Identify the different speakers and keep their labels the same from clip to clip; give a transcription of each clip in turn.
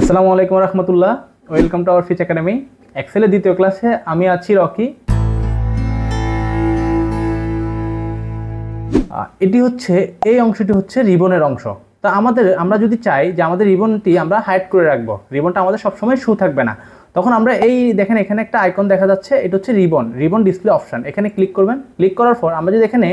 Speaker 1: আসসালামু আলাইকুম রহমতুল্লাহ, welcome to our ফিচ একাডেমি। এক্সেলের দ্বিতীয় ক্লাসে আমি আছি রকি। এটি হচ্ছে এই অংশটি হচ্ছে রিবনের অংশ। তো আমরা যদি চাই যে আমাদের রিবনটি আমরা হাইড করে রাখবো, রিবনটা আমাদের সবসময় শু থাকবে না, তখন আমরা এই দেখেন এখানে একটা আইকন দেখা যাচ্ছে, এটা হচ্ছে রিবন ডিসপ্লে অপশন। এখানে ক্লিক করবেন। ক্লিক করার পর আমরা যদি এখানে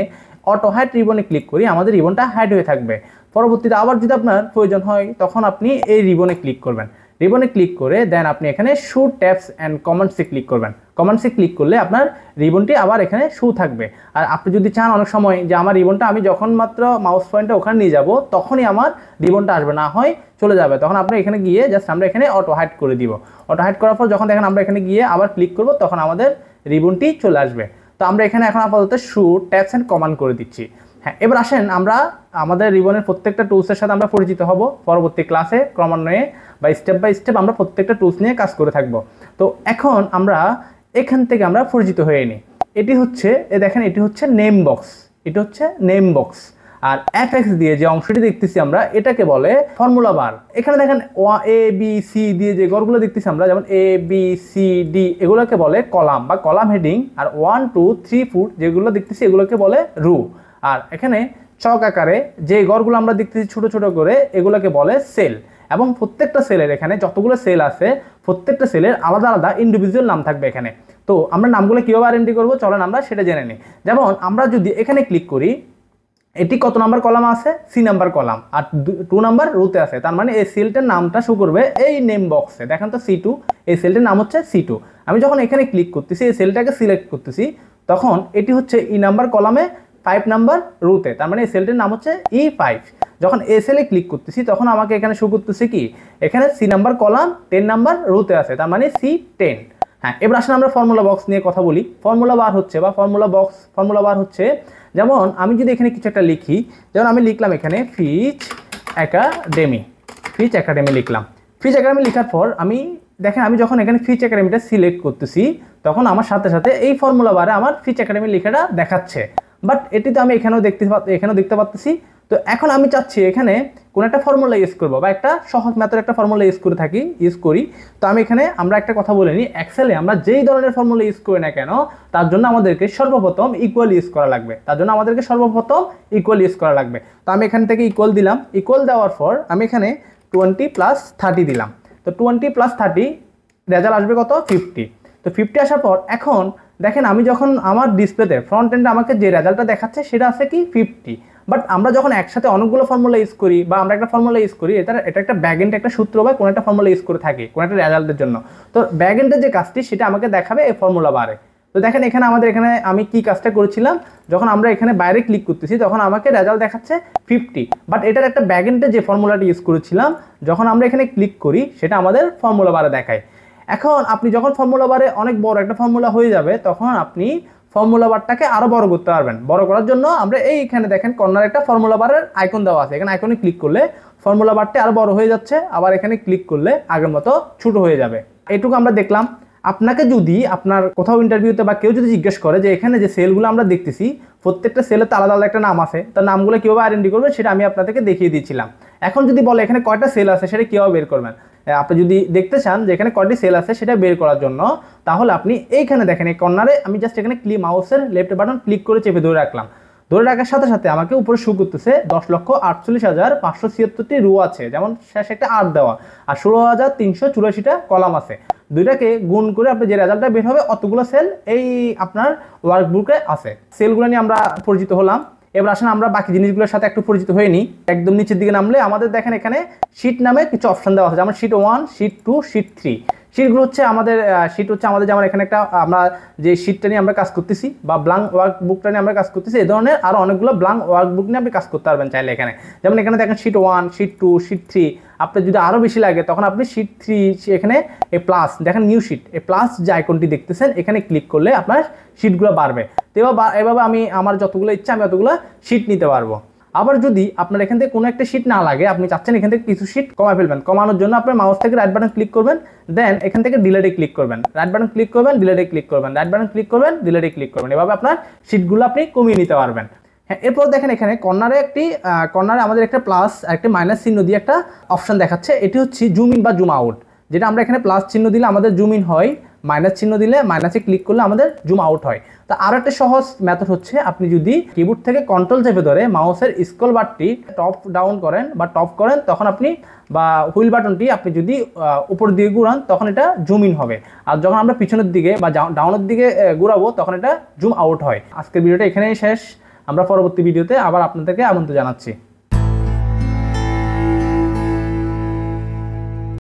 Speaker 1: অটো হাইড রিবনে ক্লিক করি, আমাদের রিবনটা হাইড হয়ে থাকবে। পরবর্তীতে আবার যদি আপনার প্রয়োজন হয় তখন আপনি এই রিবনে ক্লিক করবেন। রিবনে ক্লিক করে দেন আপনি এখানে শু ট্যাবস অ্যান্ড কমেন্টসে ক্লিক করবেন। কমেন্টসে ক্লিক করলে আপনার রিবনটি আবার এখানে শু থাকবে। আর আপনি যদি চান অনেক সময় যে আমার রিবনটা আমি যখন মাত্র মাউস পয়েন্টটা ওখানে নিয়ে যাব তখনই আমার রিবনটা আসবে, না হয় চলে যাবে, তখন আপনি এখানে গিয়ে জাস্ট আমরা এখানে অটো হাইড করে দিব। অটো হাইড করার পর যখন দেখেন আমরা এখানে গিয়ে আবার ক্লিক করব তখন আমাদের রিবনটি চলে আসবে। তো আমরা এখানে এখন আপাতত শু ট্যাবস অ্যান্ড কমান্ড করে দিচ্ছি। হ্যাঁ, এবার আসেন আমরা আমাদের রিবনের প্রত্যেকটা টুলসের সাথে আমরা পরিচিত হব পরবর্তী ক্লাসে। ক্রমান্বয়ে বা স্টেপ বাই স্টেপ আমরা প্রত্যেকটা টুলস নিয়ে কাজ করে থাকব। তো এখন আমরা এখান থেকে আমরা পরিচিত হয়ে নিই। এটি হচ্ছে দেখেন, এটি হচ্ছে নেম বক্স। এটি হচ্ছে নেম বক্স। আর এফএক্স দিয়ে যে অংশটি দেখতেছি আমরা এটাকে বলে ফর্মুলা বার। এখানে দেখেন এ বি সি দিয়ে যে ঘরগুলো দেখতেছি আমরা, যেমন এ বি সি ডি, এগুলোকে বলে কলাম বা কলাম হেডিং। আর 1 2 3 4 যেগুলো দেখতেছি এগুলোকে বলে রু। আর এখানে চক আকারে যে ঘরগুলো আমরা দেখতেছি ছোট ছোট করে, এগুলোকে বলে সেল। এবং প্রত্যেকটা সেলের এখানে যতগুলো সেল আছে প্রত্যেকটা সেলের আলাদা আলাদা ইন্ডিভিজুয়াল নাম থাকবে এখানে। তো আমরা নামগুলো কীভাবে আইডেন্টি করবো চলেন আমরা সেটা জেনে নিই। যেমন আমরা যদি এখানে ক্লিক করি, এটি কত নাম্বার কলাম আছে? C number column. আর 2 নাম্বার রুতে আছে, তার মানে এই সেলটার নামটা শো করবে এই নেম বক্সে। দেখেন তো C2, এই সেলটার নাম হচ্ছে C2। আমি যখন এখানে ক্লিক করতেছি, এই সেলটাকে সিলেক্ট করতেছি, তখন এটি হচ্ছে ই নাম্বার কলামে 5 নাম্বার রুতে, তার মানে এই সেলটির নাম হচ্ছে E5। যখন এই সেলে ক্লিক করতেছি তখন আমাকে এখানে শো করতেছে কি, এখানে সি নাম্বার কলাম 10 নাম্বার রুতে আছে, তার মানে C10। হ্যাঁ, এবার আসলে আমরা ফর্মুলা বক্স নিয়ে কথা বলি। ফর্মুলা বার হচ্ছে বা ফর্মুলা বার হচ্ছে, যেমন আমি যদি এখানে কিছু একটা লিখি, যেমন আমি লিখলাম এখানে ফিচ একাডেমি লিখলাম। ফিচ একাডেমি লেখার পর আমি দেখেন, আমি যখন এখানে ফিচ একাডেমিটা সিলেক্ট করতেছি তখন আমার সাথে সাথে এই ফর্মুলা বারে আমার ফিচ একাডেমি লেখাটা দেখাচ্ছে। বাট এটি তো আমি এখানেও দেখতে পাচ্ছি। তো এখন আমি চাচ্ছি এখানে কোন একটা ফর্মুলা ইউজ করবো বা একটা সহজ মেথড একটা ফর্মুলা ইউজ করি। তো আমি এখানে আমরা একটা কথা বলে নিই, এক্সেলে আমরা যেই ধরনের ফর্মুলা ইউজ করি না কেন তার জন্য আমাদেরকে সর্বপ্রথম ইকুয়াল ইউজ করা লাগবে। তো আমি এখান থেকে ইকুয়াল দিলাম। ইকুয়াল দেওয়ার পর আমি এখানে 20 + 30 দিলাম। তো 20 + 30 রেজাল্ট আসবে কত? 50। তো 50 আসার পর এখন দেখেন আমি যখন আমার ডিসপ্লেতে ফ্রন্ট এন্ডে আমাকে যে রেজাল্টটা দেখাচ্ছে সেটা আছে কি 50। বাট আমরা যখন একসাথে অনেকগুলো ফর্মুলা ইউজ করি বা আমরা একটা ফর্মুলা ইউজ করি, এটা একটা ব্যাক এন্ডে একটা সূত্র বা কোনো একটা ফর্মুলা ইউজ করে থাকি কোনো একটা রেজাল্টের জন্য। তো ব্যাক এন্ডের যে কাজটি সেটা আমাকে দেখাবে এই ফর্মুলা বারে। তো দেখেন এখানে এখানে আমি কি কাজটা করেছিলাম, যখন আমরা এখানে বাইরে ক্লিক করতেছি তখন আমাকে রেজাল্ট দেখাচ্ছে 50। বাট এটার একটা ব্যাক এন্ডে যে ফর্মুলাটি ইউজ করেছিলাম যখন আমরা এখানে ক্লিক করি সেটা আমাদের ফর্মুলা বারে দেখায়। এখন আপনি যখন ফর্মুলা বারে অনেক বড় একটা ফর্মুলা হয়ে যাবে তখন আপনি ফর্মুলা বারটাকে আরো বড় করতে পারবেন। বড় করার জন্য আমরা এইখানে দেখেন কর্নারে একটা ফর্মুলা বারের আইকন দেওয়া আছে, এখানে আইকনে ক্লিক করলে ফর্মুলা বারটি আরো বড় হয়ে যাচ্ছে, আবার এখানে ক্লিক করলে আগের মতো ছোট হয়ে যাবে। এইটুকু আমরা দেখলাম। আপনাকে যদি আপনার কোথাও ইন্টারভিউতে বা কেউ যদি জিজ্ঞেস করে যে এখানে যে সেলগুলো আমরা দেখতেছি প্রত্যেকটা সেলের তো আলাদা আলাদা একটা নাম আছে, তার নামগুলো কীভাবে আইডেন্টি করবে সেটা আমি আপনাদেরকে দেখিয়ে দিয়েছিলাম। এখন যদি বলে এখানে কয়টা সেল আছে সেটা কীভাবে বের করবেন, আপনি যদি দেখতে চান যে এখানে কয়টি সেল আছে সেটা বের করার জন্য, তাহলে আপনি এইখানে দেখেন এই কর্নারে আমি জাস্ট এখানে মাউসের লেফট বাটন ক্লিক করে চেপে ধরে রাখলাম। ধরে রাখার সাথে সাথে আমাকে উপরে শো করতেছে 10,48,576টি রো আছে, যেমন শেষে একটা 8 দেওয়া, আর 16,384টা কলাম আছে। দুইটাকে গুণ করে আপনি যে রেজাল্টটা বের হবে অতগুলো সেল এই আপনার ওয়ার্কবুকে আছে। সেলগুলো নিয়ে আমরা পরিচিত হলাম। এবার আসেন আমরা বাকি জিনিসগুলোর সাথে একটু পরিচিত হয়ে নিই। একদম নিচের দিকে নামলে আমাদের দেখেন এখানে শিট নামে কিছু অপশন দেওয়া আছে, যেমন শিট 1, শিট 2, শিট 3। শিটগুলো হচ্ছে আমাদের যেমন এখানে একটা আমরা যে শিটটা নিয়ে আমরা কাজ করতেছি বা ব্ল্যাঙ্ক ওয়ার্কবুকটা নিয়ে আমরা কাজ করতেছি, এই ধরনের আরও অনেকগুলো ব্ল্যাঙ্ক ওয়ার্কবুক নিয়ে আপনি কাজ করতে পারবেন চাইলে এখানে। যেমন এখানে দেখেন শিট 1, শিট 2, শিট 3। আপনার যদি আরও বেশি লাগে তখন আপনি শিট 3 এখানে এই প্লাস দেখেন নিউ শিট, এই প্লাস যে আইকনটি দেখতেছেন এখানে ক্লিক করলে আপনার শিটগুলো বাড়বে। তো এভাবে আমি আমার যতগুলো ইচ্ছা আমি অতগুলো শিট নিতে পারবো। আবার যদি আপনার এখান থেকে কোনো একটা শিট না লাগে, আপনি চাচ্ছেন এখান থেকে কিছু শিট কমায় ফেলবেন, কমানোর জন্য আপনার মাউস থেকে রাইট বাটন ক্লিক করবেন, দেন এখান থেকে ডিলেটে ক্লিক করবেন, রাইট বাটন ক্লিক করবেন, ডিলেটে ক্লিক করবেন, রাইট বাটন ক্লিক করবেন, ডিলেটে ক্লিক করবেন। এভাবে আপনার শিটগুলো আপনি কমিয়ে নিতে পারবেন। হ্যাঁ, এরপর দেখেন এখানে কর্নারে আমাদের একটা প্লাস আর একটা মাইনাস চিহ্ন দিয়ে একটা অপশন দেখাচ্ছে, এটি হচ্ছে জুম ইন বা জুম আউট। যেটা আমরা এখানে প্লাস চিহ্ন দিলে আমাদের জুম ইন হয়, মাইনাস চিহ্ন দিলে মাইনাসে ক্লিক করলে আমাদের জুম আউট হয়। তো আর একটা সহজ মেথড হচ্ছে, আপনি যদি কিবোর্ড থেকে কন্ট্রোল চেপে ধরে মাউসের স্ক্রল বারটি টপ ডাউন করেন বা টপ করেন, তখন আপনি বা হুইল বাটনটি আপনি যদি উপর দিকে ঘুরান তখন এটা জুম ইন হবে, আর যখন আমরা পিছনের দিকে বা ডাউনের দিকে ঘুরাবো তখন এটা জুম আউট হয়। আজকের ভিডিওটা এখানেই শেষ, আমরা পরবর্তী ভিডিওতে আবার আপনাদেরকে আমন্ত্রণ জানাচ্ছি।